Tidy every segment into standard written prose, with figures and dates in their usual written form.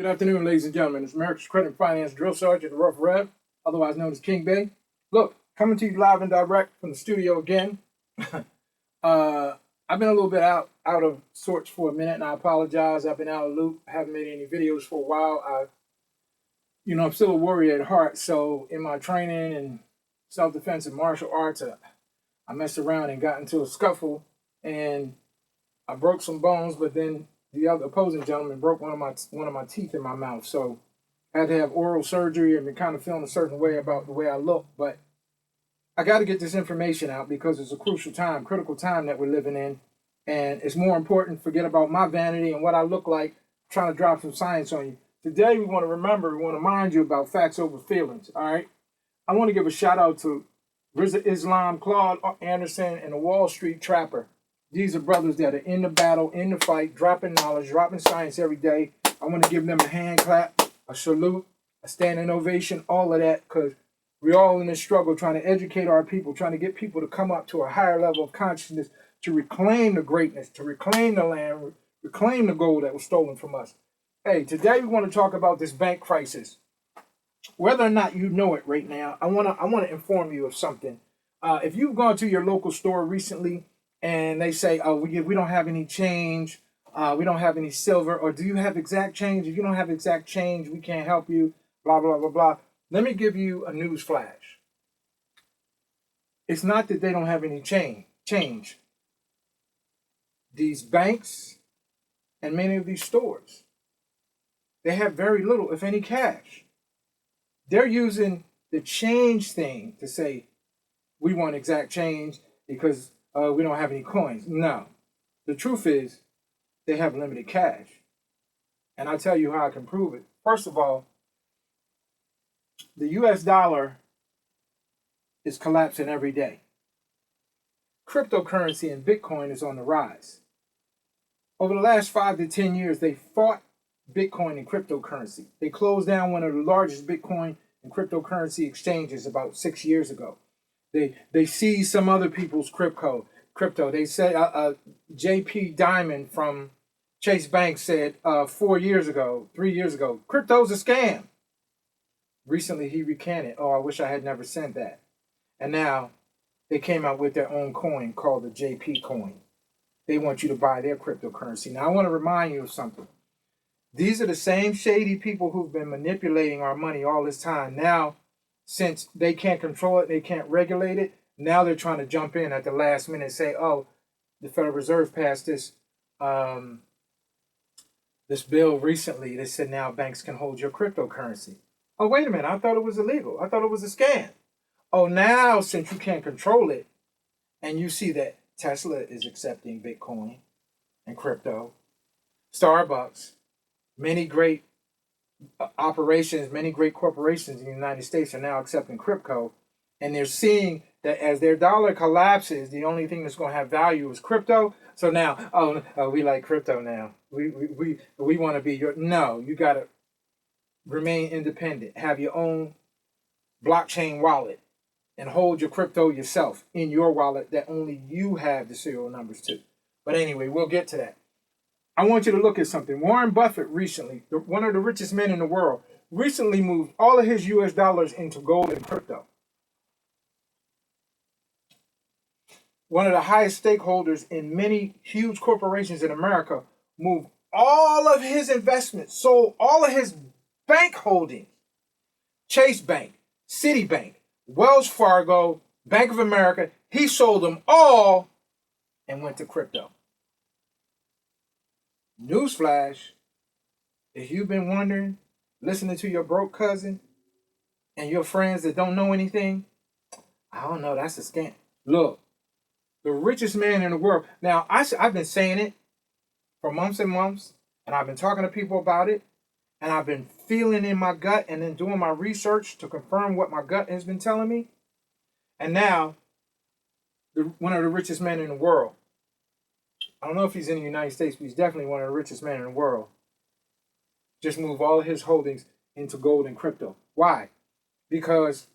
Good afternoon, ladies and gentlemen. It's America's Credit and Finance Drill Sergeant, the Rough Rev, otherwise known as King Bay. Look, coming to you live and direct from the studio again. I've been a little bit out of sorts for a minute, and I apologize. I've been out of the loop. I haven't made any videos for a while. I'm still a warrior at heart, so in my training and self-defense and martial arts, I messed around and got into a scuffle, and I broke some bones, but then the other opposing gentleman broke one of my teeth in my mouth. So I had to have oral surgery and been kind of feeling a certain way about the way I look. But I got to get this information out because it's a critical time that we're living in. And it's more important to forget about my vanity and what I look like, trying to drop some science on you. Today we want to mind you about facts over feelings, all right? I want to give a shout out to Rizza Islam, Claude Anderson, and the Wall Street Trapper. These are brothers that are in the battle, in the fight, dropping knowledge, dropping science every day. I want to give them a hand clap, a salute, a standing ovation, all of that, because we're all in this struggle trying to educate our people, trying to get people to come up to a higher level of consciousness, to reclaim the greatness, to reclaim the land, reclaim the gold that was stolen from us. Hey, today we want to talk about this bank crisis. Whether or not you know it right now, I want to inform you of something. If you've gone to your local store recently, and they say, oh, we don't have any change, we don't have any silver, or do you have exact change? If you don't have exact change, we can't help you, blah, blah, blah, blah. Let me give you a news flash. It's not that they don't have any change. These banks and many of these stores, they have very little, if any, cash. They're using the change thing to say, we want exact change because we don't have any coins. No. The truth is, they have limited cash. And I'll tell you how I can prove it. First of all, the US dollar is collapsing every day. Cryptocurrency and Bitcoin is on the rise. Over the last 5 to 10 years, they fought Bitcoin and cryptocurrency. They closed down one of the largest Bitcoin and cryptocurrency exchanges about 6 years ago. They seized some other people's crypto. They said J.P. Diamond from Chase Bank said 3 years ago, crypto's a scam. Recently he recanted. Oh, I wish I had never said that. And now they came out with their own coin called the JP coin. They want you to buy their cryptocurrency. Now I want to remind you of something. These are the same shady people who've been manipulating our money all this time. Now, since they can't control it, they can't regulate it, now they're trying to jump in at the last minute and say, oh, the Federal Reserve passed this bill recently that said now banks can hold your cryptocurrency. Oh, wait a minute, I thought it was illegal. I thought it was a scam. Oh, now since you can't control it, and you see that Tesla is accepting Bitcoin and crypto, Starbucks, many great operations, many great corporations in the United States are now accepting crypto, and they're seeing that as their dollar collapses, the only thing that's going to have value is crypto. So now, we like crypto now. We want to be your. No, you got to remain independent. Have your own blockchain wallet and hold your crypto yourself in your wallet that only you have the serial numbers to. But anyway, we'll get to that. I want you to look at something. Warren Buffett recently, one of the richest men in the world, recently moved all of his US dollars into gold and crypto. One of the highest stakeholders in many huge corporations in America moved all of his investments, sold all of his bank holdings. Chase Bank, Citibank, Wells Fargo, Bank of America, he sold them all and went to crypto. Newsflash, if you've been wondering, listening to your broke cousin and your friends that don't know anything, I don't know, that's a scam. Look, the richest man in the world. Now, I've been saying it for months and months, and I've been talking to people about it, and I've been feeling in my gut and then doing my research to confirm what my gut has been telling me. And now, one of the richest men in the world, I don't know if he's in the United States, but he's definitely one of the richest men in the world, just moved all of his holdings into gold and crypto. Why? Because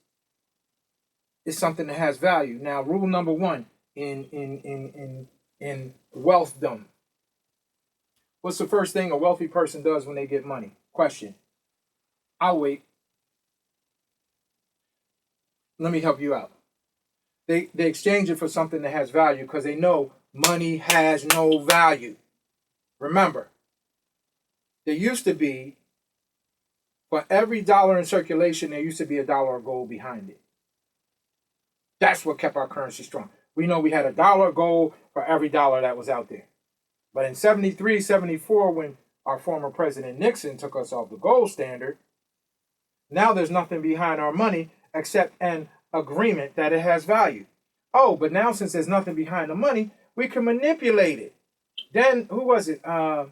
it's something that has value. Now, rule number one in wealthdom. What's the first thing a wealthy person does when they get money? Question. I'll wait. Let me help you out. They exchange it for something that has value because they know money has no value. Remember, there used to be, for every dollar in circulation, there used to be $1 of gold behind it. That's what kept our currency strong. We know we had $1 of gold for every dollar that was out there. But in 73, 74, when our former President Nixon took us off the gold standard, now there's nothing behind our money except an agreement that it has value. Oh, but now since there's nothing behind the money, we can manipulate it. Then, who was it? I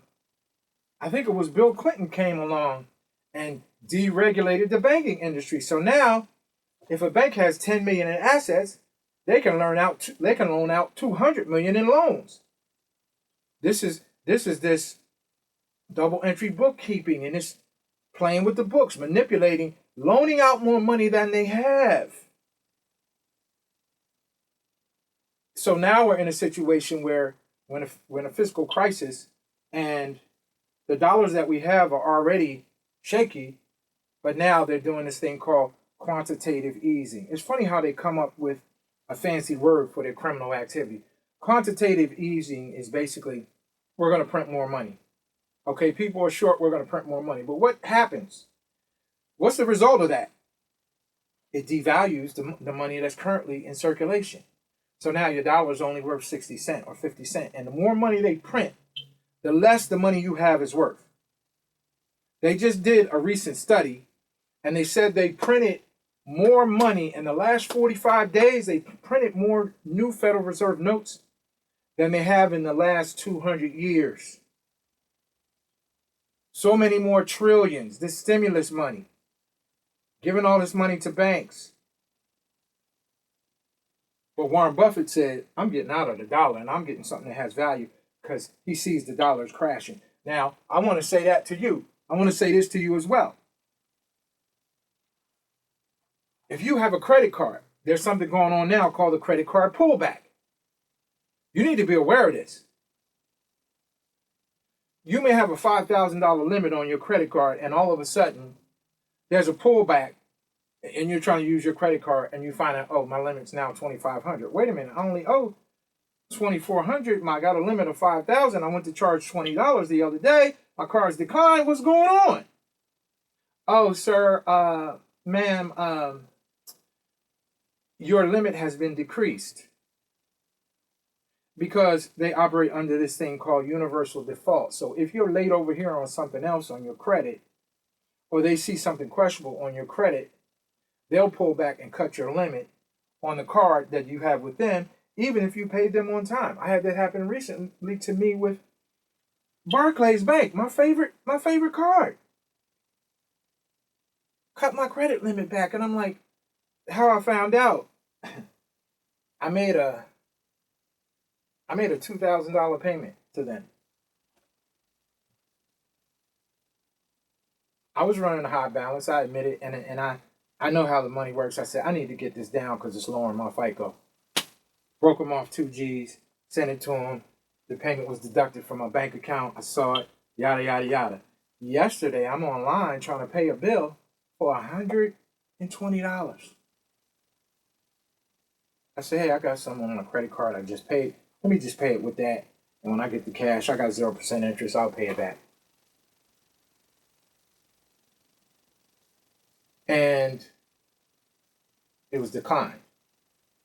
think it was Bill Clinton came along and deregulated the banking industry. So now, if a bank has 10 million in assets, they can loan out 200 million in loans. This is this double entry bookkeeping, and it's playing with the books, manipulating, loaning out more money than they have. So now we're in a situation where when a fiscal crisis and the dollars that we have are already shaky, but now they're doing this thing called quantitative easing. It's funny how they come up with a fancy word for their criminal activity. Quantitative easing is basically, we're going to print more money. Okay, people are short, we're going to print more money. But what happens? What's the result of that? It devalues the money that's currently in circulation. So now your dollar is only worth 60 cents or 50 cents. And the more money they print, the less the money you have is worth. They just did a recent study, and they said they printed more money in the last 45 days. They printed more new Federal Reserve notes than they have in the last 200 years. So many more trillions, this stimulus money, giving all this money to banks. But Warren Buffett said, I'm getting out of the dollar and I'm getting something that has value because he sees the dollar is crashing. Now, I want to say that to you. I want to say this to you as well. If you have a credit card, there's something going on now called the credit card pullback. You need to be aware of this. You may have a $5,000 limit on your credit card, and all of a sudden, there's a pullback, and you're trying to use your credit card, and you find out, oh, my limit's now $2,500. Wait a minute, I only owe $2,400. I got a limit of $5,000. I went to charge $20 the other day. My card's declined. What's going on? Oh, sir, ma'am, your limit has been decreased. Because they operate under this thing called universal default. So if you're late over here on something else on your credit, or they see something questionable on your credit, they'll pull back and cut your limit on the card that you have with them, even if you paid them on time. I had that happen recently to me with Barclays Bank, my favorite card. Cut my credit limit back, and I'm like, how I found out, I made a $2,000 payment to them. I was running a high balance, I admit it, and I know how the money works. I said, I need to get this down because it's lowering my FICO. Broke them off 2 G's, sent it to them. The payment was deducted from my bank account. I saw it, yada, yada, yada. Yesterday, I'm online trying to pay a bill for $120. I said, hey, I got someone on a credit card I just paid. Let me just pay it with that. And when I get the cash, I got 0% interest. I'll pay it back. And it was declined.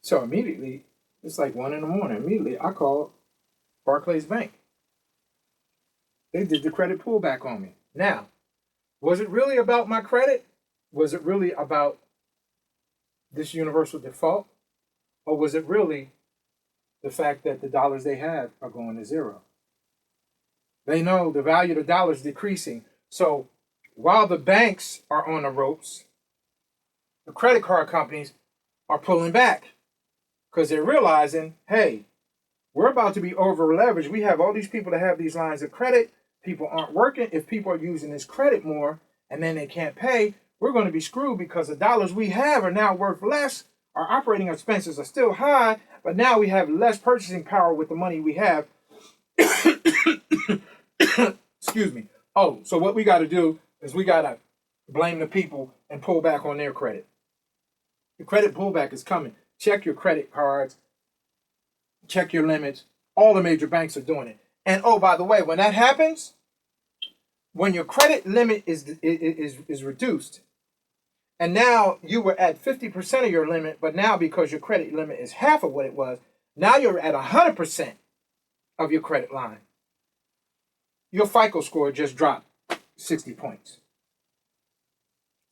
So immediately, it's like 1 a.m. Immediately, I called Barclays Bank. They did the credit pullback on me. Now, was it really about my credit? Was it really about this universal default? Or was it really the fact that the dollars they have are going to zero? They know the value of the dollar is decreasing. So while the banks are on the ropes, the credit card companies are pulling back because they're realizing, hey, we're about to be over leveraged. We have all these people that have these lines of credit. People aren't working. If people are using this credit more and then they can't pay, we're going to be screwed because the dollars we have are now worth less. Our operating expenses are still high, but now we have less purchasing power with the money we have. Excuse me. Oh, so what we got to do, is we got to blame the people and pull back on their credit. The credit pullback is coming. Check your credit cards, check your limits. All the major banks are doing it. And oh, by the way, when that happens, when your credit limit is reduced, and now you were at 50% of your limit, but now because your credit limit is half of what it was, now you're at 100% of your credit line. Your FICO score just dropped 60 points.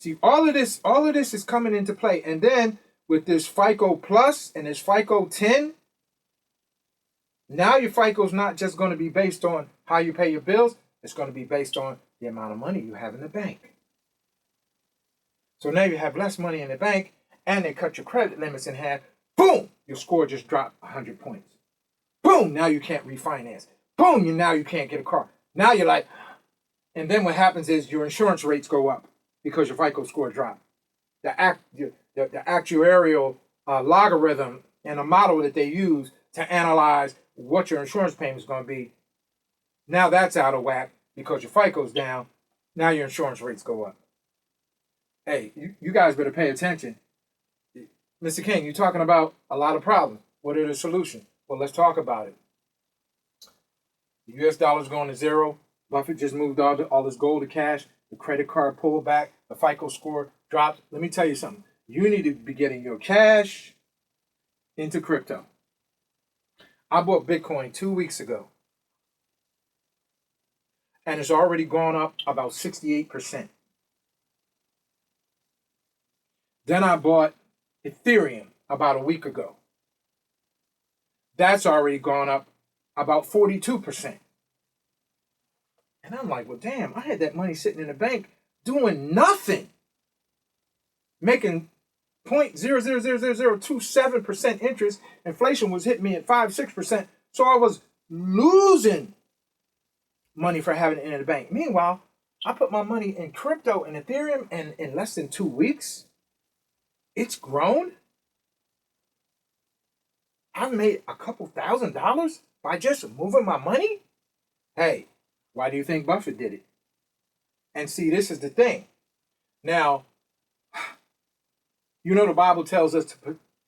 See, all of this is coming into play. And then with this FICO Plus and this FICO 10, now your FICO is not just going to be based on how you pay your bills. It's going to be based on the amount of money you have in the bank. So now you have less money in the bank, and they cut your credit limits in half. Boom! Your score just dropped 100 points. Boom! Now you can't refinance. Boom! Now you can't get a car. Now you're like, and then what happens is your insurance rates go up because your FICO score dropped. The actuarial logarithm and a model that they use to analyze what your insurance payment is going to be, now that's out of whack because your FICO's down. Now your insurance rates go up. Hey, you guys better pay attention. Mr. King, you're talking about a lot of problems. What are the solutions? Well, let's talk about it. The U.S. dollar's going to zero. Buffett just moved all his gold to cash. The credit card pulled back. The FICO score dropped. Let me tell you something. You need to be getting your cash into crypto. I bought Bitcoin 2 weeks ago, and it's already gone up about 68%. Then I bought Ethereum about a week ago. That's already gone up about 42%. And I'm like, well, damn, I had that money sitting in the bank doing nothing, making 0.0000027% interest. Inflation was hitting me at 5-6%. So I was losing money for having it in the bank. Meanwhile, I put my money in crypto and Ethereum, and in less than 2 weeks, it's grown. I've made a couple $1,000s by just moving my money. Hey, why do you think Buffett did it? And see, this is the thing. Now, you know the Bible tells us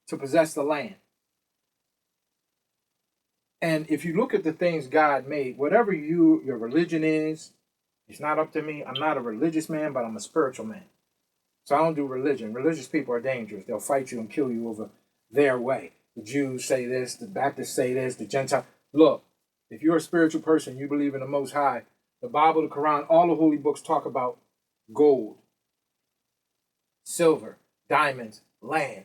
to possess the land. And if you look at the things God made, whatever your religion is, it's not up to me. I'm not a religious man, but I'm a spiritual man. So I don't do religion. Religious people are dangerous. They'll fight you and kill you over their way. The Jews say this, the Baptists say this, the Gentiles. Look, if you're a spiritual person, you believe in the Most High, the Bible, the Quran, all the holy books talk about gold, silver, diamonds, land.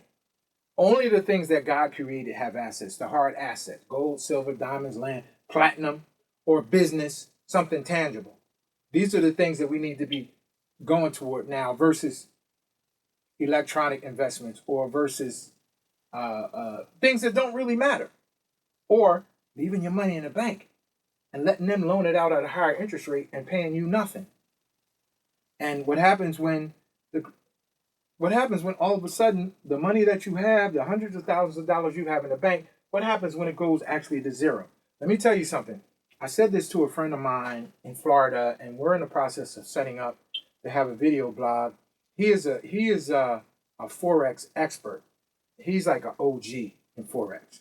Only the things that God created have assets, the hard assets, gold, silver, diamonds, land, platinum, or business, something tangible. These are the things that we need to be going toward now versus electronic investments or versus things that don't really matter, or leaving your money in the bank and letting them loan it out at a higher interest rate and paying you nothing. And what happens when all of a sudden the money that you have, the hundreds of thousands of dollars you have in the bank, what happens when it goes actually to zero? Let me tell you something. I said this to a friend of mine in Florida, and we're in the process of setting up to have a video blog. He is a Forex expert. He's like an OG in Forex.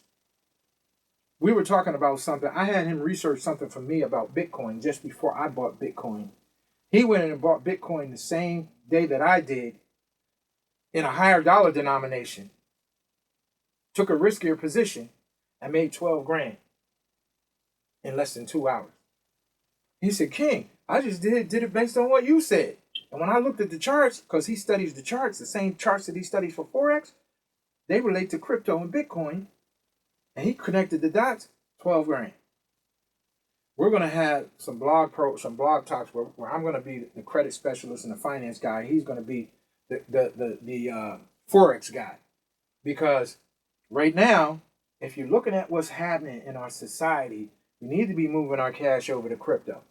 We were talking about something. I had him research something for me about Bitcoin just before I bought Bitcoin. He went in and bought Bitcoin the same day that I did in a higher dollar denomination. Took a riskier position and made 12 grand in less than 2 hours. He said, King, I just did it based on what you said. And when I looked at the charts, because he studies the charts, the same charts that he studies for Forex, they relate to crypto and Bitcoin. And he connected the dots, 12 grand. We're going to have some blog talks where I'm going to be the credit specialist and the finance guy. He's going to be the Forex guy. Because right now, if you're looking at what's happening in our society, we need to be moving our cash over to crypto.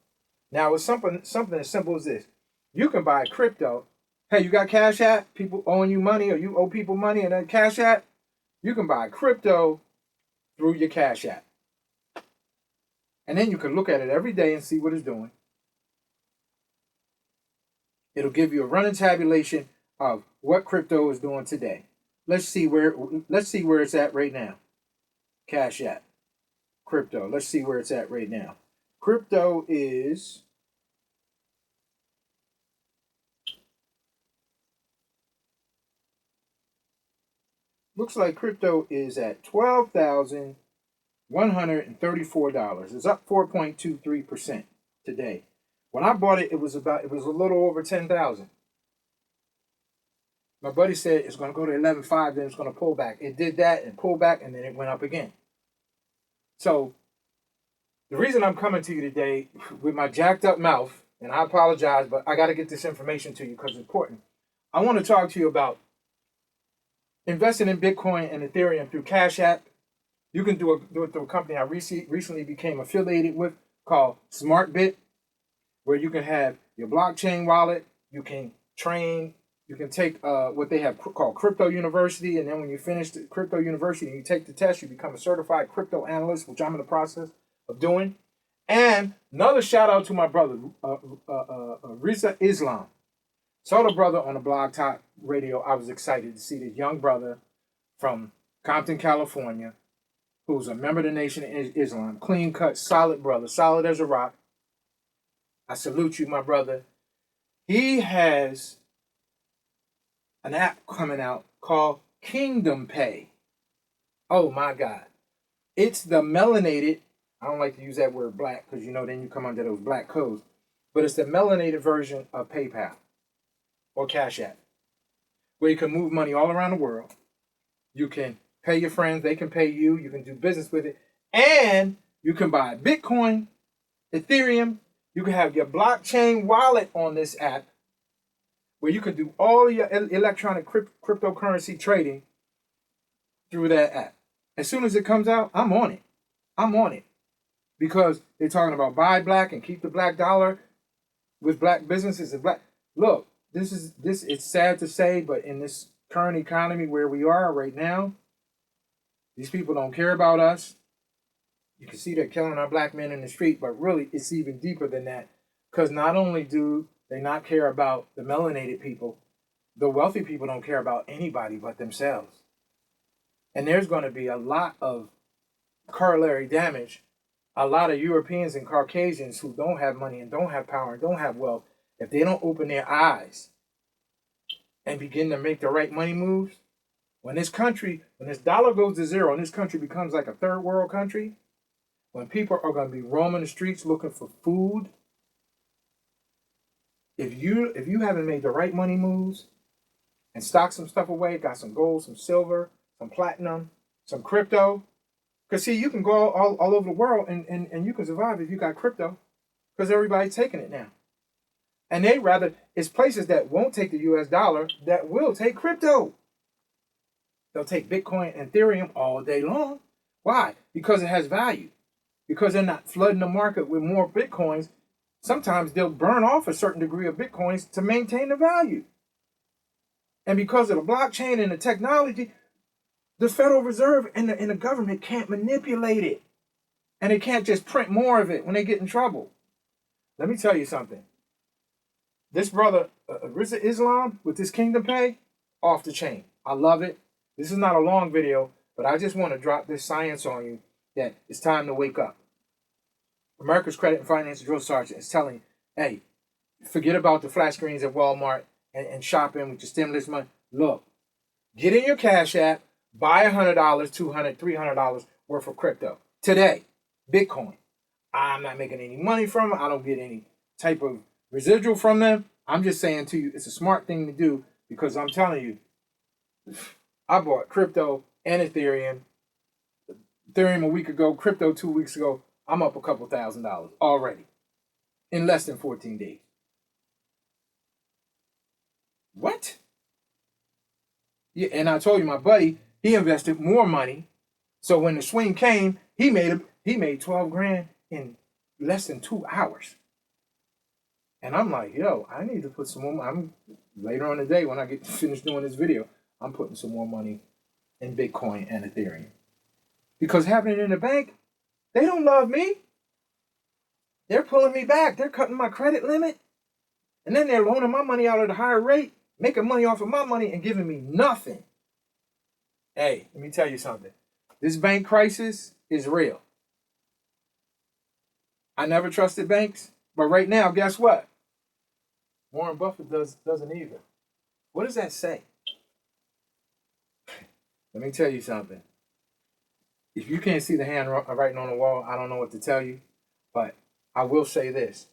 Now, with something as simple as this, you can buy crypto. Hey, you got Cash App? People owing you money, or you owe people money and then Cash App? You can buy crypto through your Cash App. And then you can look at it every day and see what it's doing. It'll give you a running tabulation of what crypto is doing today. Let's see where it's at right now. Cash App. Crypto. Let's see where it's at right now. Crypto is looks like crypto is at $12,134. It's up 4.23% today. When I bought it, it was a little over 10,000. My buddy said it's going to go to 11.5, then it's going to pull back. It did that and pulled back, and then it went up again. So the reason I'm coming to you today with my jacked up mouth, and I apologize, but I got to get this information to you because it's important. I want to talk to you about investing in Bitcoin and Ethereum through Cash App. You can do it through a company I recently became affiliated with called SmartBit, where you can have your blockchain wallet. You can train. You can take what they have called Crypto University, and then when you finish the Crypto University and you take the test, you become a certified crypto analyst, which I'm in the process of doing. And another shout out to my brother, Risa Islam. Saw the brother on the Blog Talk Radio. I was excited to see this young brother from Compton, California, who's a member of the Nation of Islam. Clean cut, solid brother, solid as a rock. I salute you, my brother. He has an app coming out called Kingdom Pay. Oh my God. It's the melanated, I don't like to use that word black because then you come under those black codes, but it's the melanated version of PayPal or Cash App, where you can move money all around the world. You can pay your friends, they can pay you, you can do business with it, and you can buy Bitcoin, Ethereum, you can have your blockchain wallet on this app, where you can do all your electronic cryptocurrency trading through that app. As soon as it comes out, I'm on it. I'm on it. Because they're talking about buy black and keep the black dollar with black businesses and black. Look, it's sad to say, but in this current economy where we are right now, these people don't care about us. You can see they're killing our black men in the street, but really it's even deeper than that. Because not only do they not care about the melanated people, the wealthy people don't care about anybody but themselves. And there's going to be a lot of corollary damage. A lot of Europeans and Caucasians who don't have money and don't have power and don't have wealth, if they don't open their eyes and begin to make the right money moves, when this dollar goes to zero and this country becomes like a third world country, when people are going to be roaming the streets looking for food, if you haven't made the right money moves and stocked some stuff away, got some gold, some silver, some platinum, some crypto, because see, you can go all over the world and you can survive if you got crypto, because everybody's taking it now. And it's places that won't take the US dollar that will take crypto. They'll take Bitcoin and Ethereum all day long. Why? Because it has value. Because they're not flooding the market with more Bitcoins. Sometimes they'll burn off a certain degree of Bitcoins to maintain the value. And because of the blockchain and the technology, the Federal Reserve and the government can't manipulate it. And they can't just print more of it when they get in trouble. Let me tell you something. This brother, Risa Islam, with this Kingdom Pay, off the chain. I love it. This is not a long video, but I just want to drop this science on you that it's time to wake up. America's Credit and Finance Drill Sergeant is telling you, hey, forget about the flash screens at Walmart and shopping with your stimulus money. Look, get in your Cash App, buy $100, $200, $300 worth of crypto. Today, Bitcoin. I'm not making any money from them. I don't get any type of residual from them. I'm just saying to you, it's a smart thing to do because I'm telling you, I bought crypto and Ethereum. Ethereum a week ago, crypto 2 weeks ago. I'm up a couple $1,000s already in less than 14 days. What? Yeah, and I told you, my buddy, he invested more money. So when the swing came, he made 12 grand in less than 2 hours. And I'm like, yo, I need to put some more money. Later on today, when I get finished doing this video, I'm putting some more money in Bitcoin and Ethereum. Because having it in the bank, they don't love me. They're pulling me back. They're cutting my credit limit. And then they're loaning my money out at a higher rate, making money off of my money and giving me nothing. Hey, let me tell you something. This bank crisis is real. I never trusted banks, but right now, guess what? Warren Buffett doesn't either. What does that say? Let me tell you something. If you can't see the handwriting on the wall, I don't know what to tell you, but I will say this.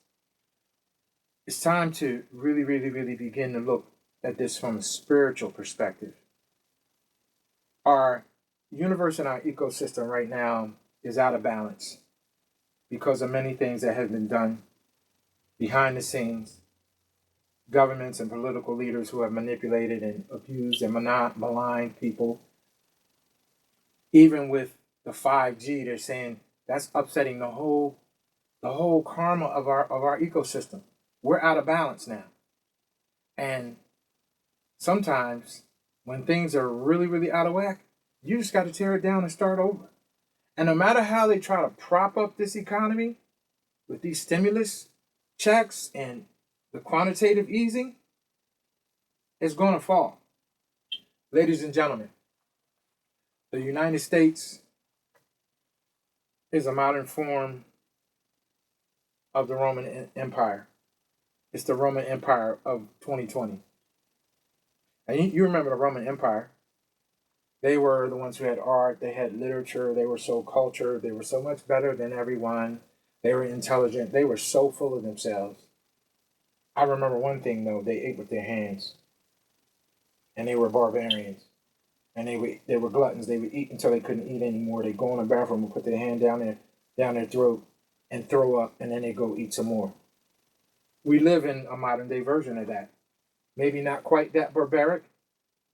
It's time to really, really, really begin to look at this from a spiritual perspective. Our universe and our ecosystem right now is out of balance because of many things that have been done behind the scenes. Governments and political leaders who have manipulated and abused and maligned people. Even with the 5G, they're saying that's upsetting the whole karma of our ecosystem. We're out of balance now. And sometimes when things are really, really out of whack, you just got to tear it down and start over. And no matter how they try to prop up this economy with these stimulus checks and the quantitative easing, it's going to fall. Ladies and gentlemen, the United States is a modern form of the Roman Empire. It's the Roman Empire of 2020. And you remember the Roman Empire. They were the ones who had art, they had literature, they were so cultured, they were so much better than everyone. They were intelligent, they were so full of themselves. I remember one thing though, they ate with their hands. And they were barbarians. And they were gluttons. They would eat until they couldn't eat anymore. They'd go in the bathroom and put their hand down their throat and throw up, and then they go eat some more. We live in a modern day version of that. Maybe not quite that barbaric,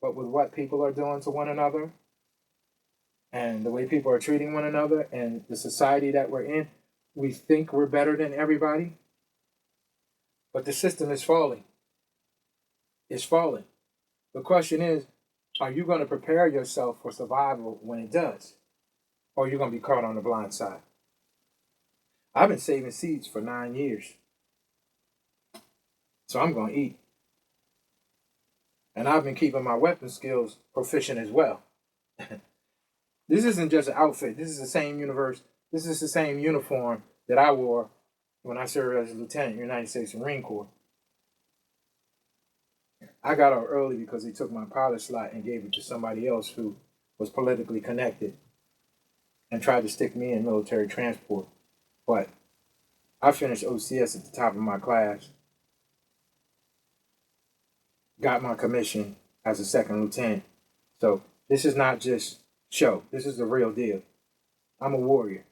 but with what people are doing to one another and the way people are treating one another and the society that we're in, we think we're better than everybody. But the system is falling. It's falling. The question is, are you going to prepare yourself for survival when it does? Or are you going to be caught on the blind side? I've been saving seeds for 9 years. So I'm going to eat. And I've been keeping my weapon skills proficient as well. This isn't just an outfit. This is the same universe. This is the same uniform that I wore when I served as a lieutenant in the United States Marine Corps. I got out early because they took my pilot slot and gave it to somebody else who was politically connected and tried to stick me in military transport. But I finished OCS at the top of my class, got my commission as a second lieutenant. So this is not just show. This is the real deal. I'm a warrior.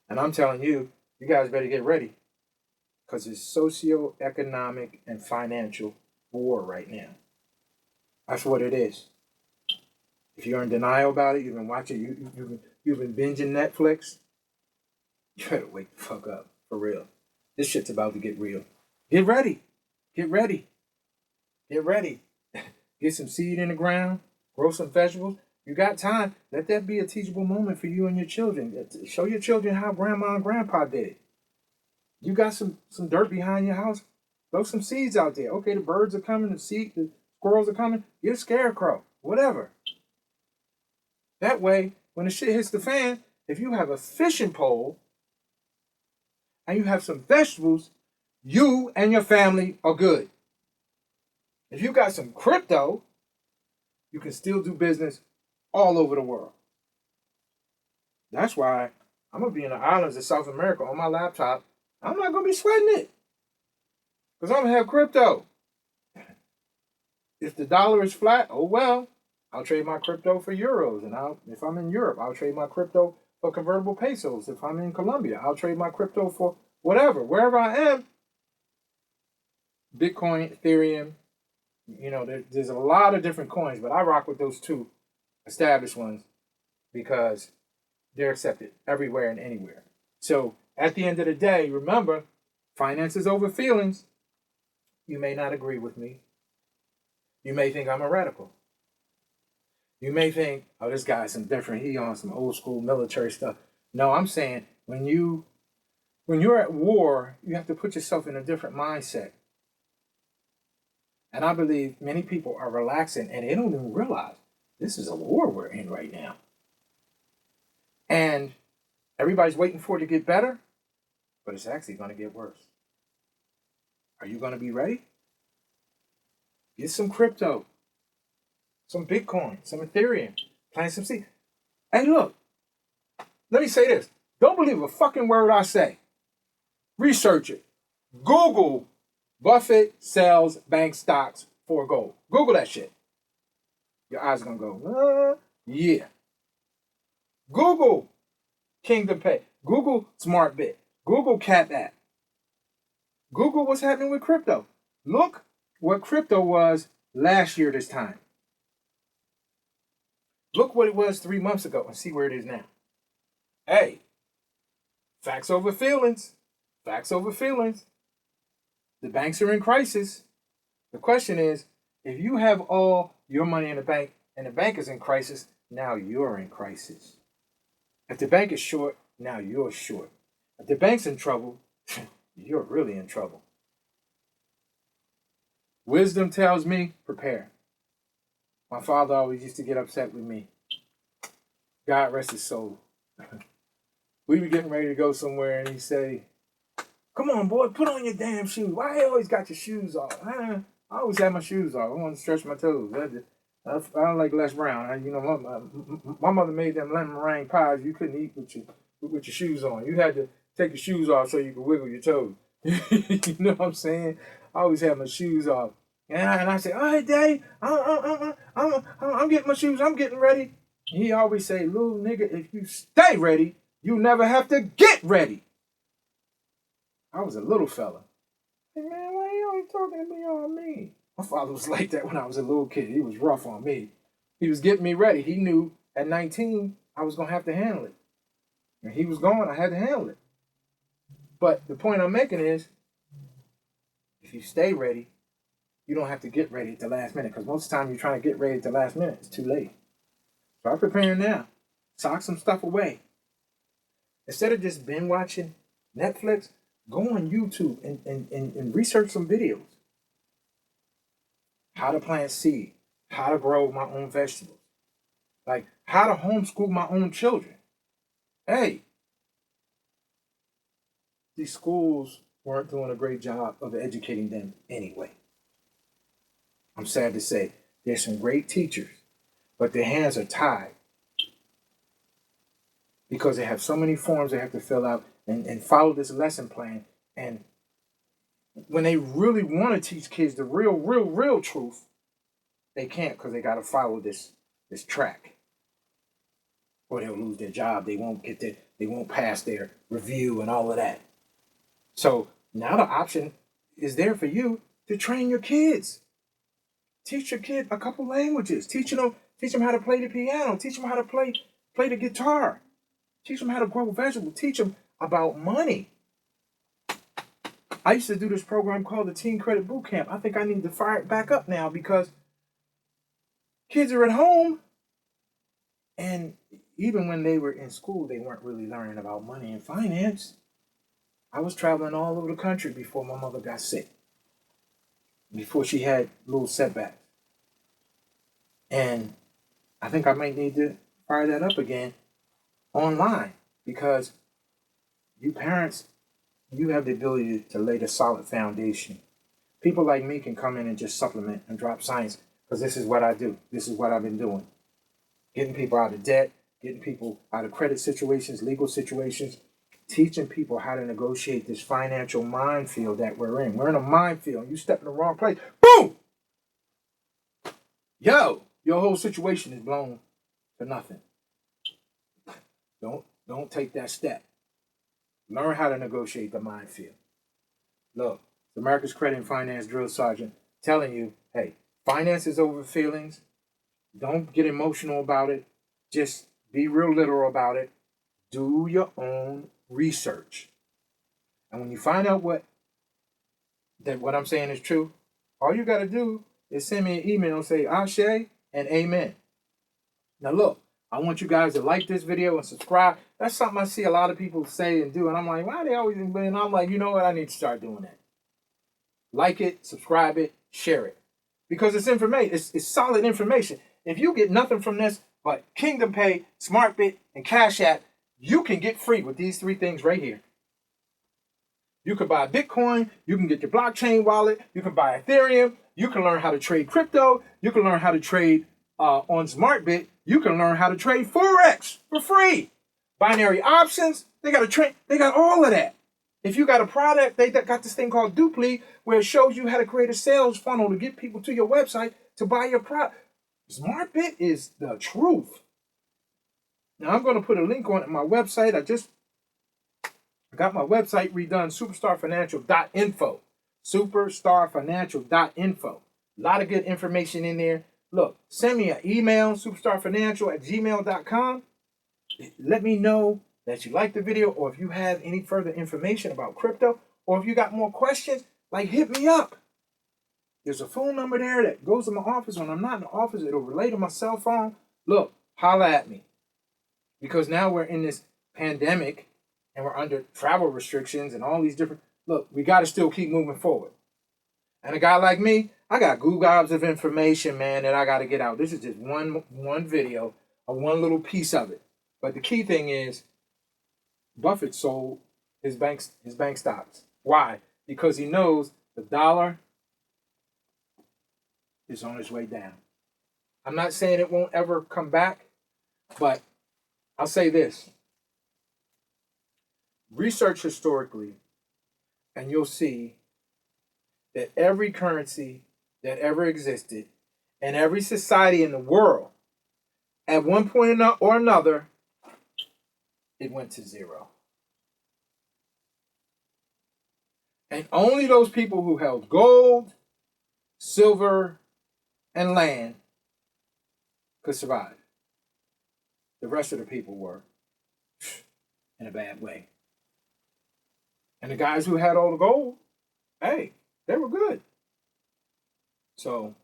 And I'm telling you, you guys better get ready because it's socio-economic and financial war right now. That's what it is. If you're in denial about it, you've been watching, you've been binging Netflix, you better wake the fuck up, for real. This shit's about to get real. Get ready. Get ready. Get ready. Get some seed in the ground. Grow some vegetables. You got time. Let that be a teachable moment for you and your children. Show your children how grandma and grandpa did it. You got some dirt behind your house. Throw some seeds out there. Okay, the birds are coming, the squirrels are coming. Get a scarecrow, whatever. That way, when the shit hits the fan, if you have a fishing pole and you have some vegetables, you and your family are good. If you got some crypto, you can still do business all over the world. That's why I'm going to be in the islands of South America on my laptop. I'm not going to be sweating it. Because I'm going to have crypto. If the dollar is flat, oh well. I'll trade my crypto for euros. And if I'm in Europe, I'll trade my crypto for convertible pesos. If I'm in Colombia, I'll trade my crypto for whatever. Wherever I am, Bitcoin, Ethereum, there's a lot of different coins, but I rock with those two established ones because they're accepted everywhere and anywhere. So at the end of the day, remember, finances over feelings. You may not agree with me. You may think I'm a radical. You may think, oh, this guy's some different. He on some old school military stuff. No, I'm saying when you're at war, you have to put yourself in a different mindset. And I believe many people are relaxing and they don't even realize this is a war we're in right now. And everybody's waiting for it to get better, but it's actually going to get worse. Are you going to be ready? Get some crypto, some Bitcoin, some Ethereum, plant some seed. Hey, look, let me say this. Don't believe a fucking word I say. Research it. Google Buffett sells bank stocks for gold. Google that shit. Your eyes are going to go, yeah. Google Kingdom Pay. Google SmartBit. Google Cat App. Google what's happening with crypto. Look what crypto was last year this time. Look what it was 3 months ago and see where it is now. Hey, facts over feelings. Facts over feelings. The banks are in crisis. The question is, if you have all your money in the bank and the bank is in crisis, now you're in crisis. If the bank is short, now you're short. If the bank's in trouble, you're really in trouble. Wisdom tells me, prepare. My father always used to get upset with me. God rest his soul. We were getting ready to go somewhere and he'd say, come on, boy, put on your damn shoes. Why you always got your shoes off? I always have my shoes off. I want to stretch my toes. I don't like Les Brown. My mother made them lemon meringue pies you couldn't eat with your shoes on. You had to take your shoes off so you could wiggle your toes. You know what I'm saying? I always have my shoes off. And I say, all right, Daddy, I'm getting my shoes. I'm getting ready. And he always say, little nigga, if you stay ready, you never have to get ready. I was a little fella. Hey, man, why you always talking to me all mean? My father was like that when I was a little kid. He was rough on me. He was getting me ready. He knew at 19 I was going to have to handle it. And he was gone, I had to handle it. But the point I'm making is, if you stay ready, you don't have to get ready at the last minute. Because most of the time you're trying to get ready at the last minute. It's too late. Start preparing now. Sock some stuff away. Instead of just binge watching Netflix, go on YouTube and research some videos. How to plant seed. How to grow my own vegetables. Like how to homeschool my own children. Hey, these schools weren't doing a great job of educating them anyway. I'm sad to say, there's some great teachers, but their hands are tied because they have so many forms they have to fill out and follow this lesson plan. And when they really want to teach kids the real truth, they can't because they got to follow this track, or they'll lose their job. They won't pass their review and all of that. So now the option is there for you to train your kids. Teach your kid a couple languages. Teach them how to play the piano. Teach them how to play the guitar. Teach them how to grow vegetables. Teach them about money. I used to do this program called the Teen Credit Boot Camp. I think I need to fire it back up now because kids are at home, and even when they were in school, they weren't really learning about money and finance. I was traveling all over the country before my mother got sick, before she had little setbacks. And I think I might need to fire that up again online because you parents, you have the ability to lay the solid foundation. People like me can come in and just supplement and drop science because this is what I do. This is what I've been doing. Getting people out of debt, getting people out of credit situations, legal situations, teaching people how to negotiate this financial minefield that we're in. We're in a minefield. You step in the wrong place, boom! Yo, your whole situation is blown for nothing. Don't take that step. Learn how to negotiate the minefield. Look, it's America's Credit and Finance Drill Sergeant telling you, hey, finance is over feelings. Don't get emotional about it. Just be real literal about it. Do your own research. And when you find out what I'm saying is true, all you got to do is send me an email and say Ashe and Amen. Now look, I want you guys to like this video and subscribe. That's something I see a lot of people say and do. And I'm like, why are they always in? And I'm like, you know what? I need to start doing that. Like it, subscribe it, share it. because it's information. It's solid information. If you get nothing from this but Kingdom Pay, SmartBit, and Cash App, you can get free with these 3 things right here. You can buy Bitcoin. You can get your blockchain wallet. You can buy Ethereum. You can learn how to trade crypto. You can learn how to trade on SmartBit. You can learn how to trade Forex for free. Binary options. They got all of that. If you got a product, they got this thing called Dupli, where it shows you how to create a sales funnel to get people to your website to buy your product. SmartBit is the truth. Now, I'm going to put a link on my website. I got my website redone, superstarfinancial.info. Superstarfinancial.info. A lot of good information in there. Look, send me an email, superstarfinancial@gmail.com. Let me know that you like the video, or if you have any further information about crypto, or if you got more questions, like, hit me up. There's a phone number there that goes to my office. When I'm not in the office, it'll relay to my cell phone. Look, holla at me. Because now we're in this pandemic and we're under travel restrictions and all these different... Look, we got to still keep moving forward. And a guy like me, I got gobs of information, man, that I got to get out. This is just one video, or one little piece of it. But the key thing is, Buffett sold his bank stocks. Why? Because he knows the dollar is on its way down. I'm not saying it won't ever come back, but I'll say this. Research historically, and you'll see that every currency that ever existed and every society in the world, at one point or another, it went to zero. And only those people who held gold, silver, and land could survive. The rest of the people were in a bad way. And the guys who had all the gold, hey, they were good. So,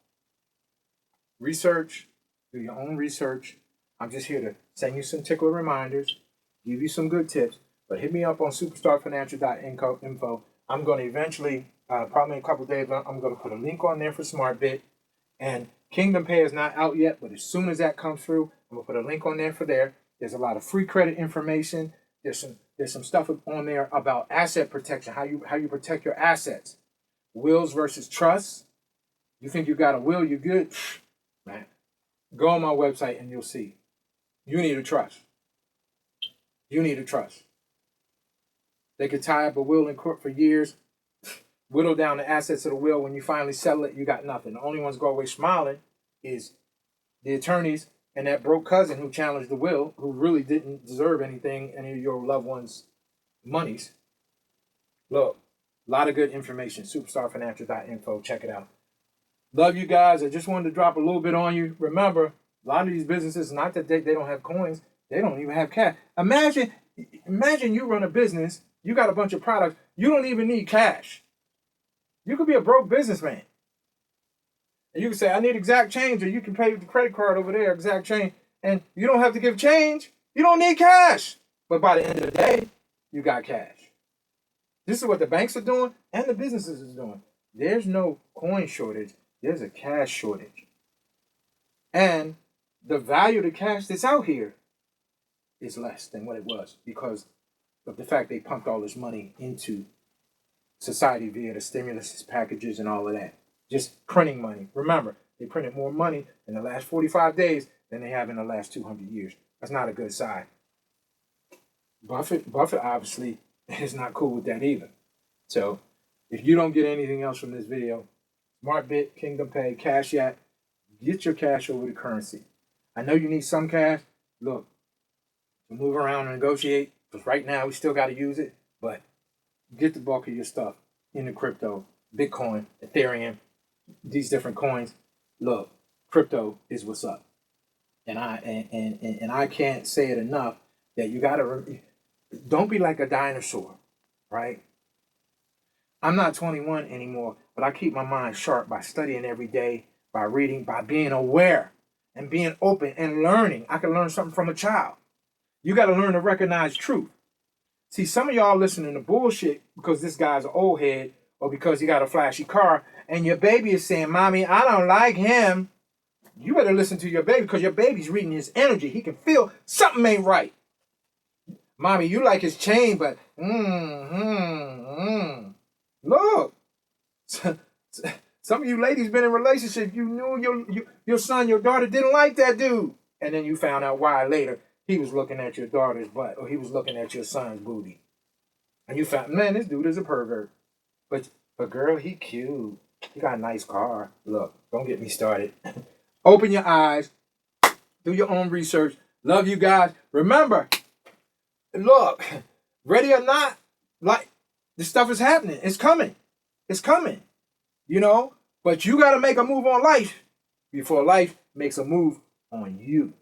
research, do your own research. I'm just here to send you some tickler reminders, give you some good tips, but hit me up on superstarfinancial.info. I'm going to eventually, probably in a couple of days, I'm going to put a link on there for SmartBit. And Kingdom Pay is not out yet, but as soon as that comes through, I'm going to put a link on there for there. There's a lot of free credit information. There's some stuff on there about asset protection, how you protect your assets. Wills versus trusts. You think you got a will, you're good? Man, go on my website and you'll see. You need a trust. You need a trust. They could tie up a will in court for years, whittle down the assets of the will. When you finally settle it, you got nothing. The only ones go away smiling is the attorneys and that broke cousin who challenged the will, who really didn't deserve anything, any of your loved ones' monies. Look, a lot of good information. Superstarfinancial.info. Check it out. Love you guys. I just wanted to drop a little bit on you. Remember, a lot of these businesses, not that they don't have coins, they don't even have cash. Imagine you run a business, you got a bunch of products, you don't even need cash. You could be a broke businessman. And you can say, I need exact change, or you can pay with the credit card over there, exact change. And you don't have to give change. You don't need cash. But by the end of the day, you got cash. This is what the banks are doing and the businesses is doing. There's no coin shortage. There's a cash shortage. And the value of the cash that's out here is less than what it was because of the fact they pumped all this money into society via the stimulus packages and all of that. Just printing money. Remember, they printed more money in the last 45 days than they have in the last 200 years. That's not a good sign. Buffett obviously is not cool with that either. So if you don't get anything else from this video, SmartBit, Kingdom Pay, Cash App, get your cash over to currency. I know you need some cash. Look, to move around and negotiate, because right now we still got to use it, but get the bulk of your stuff into crypto, Bitcoin, Ethereum, these different coins. Look, crypto is what's up. And I can't say it enough that you got to, don't be like a dinosaur, right? I'm not 21 anymore, but I keep my mind sharp by studying every day, by reading, by being aware and being open and learning. I can learn something from a child. You got to learn to recognize truth. See, some of y'all listening to bullshit because this guy's an old head or because he got a flashy car and your baby is saying, Mommy, I don't like him, you better listen to your baby because your baby's reading his energy. He can feel something ain't right. Mommy, you like his chain, but look. Some of you ladies been in relationships. You knew your son, your daughter didn't like that dude. And then you found out why later. He was looking at your daughter's butt or he was looking at your son's booty. And you found, man, this dude is a pervert. But girl, he cute. He got a nice car. Look, don't get me started. Open your eyes. Do your own research. Love you guys. Remember, look, ready or not, like, this stuff is happening. It's coming. It's coming. You know? But you got to make a move on life before life makes a move on you.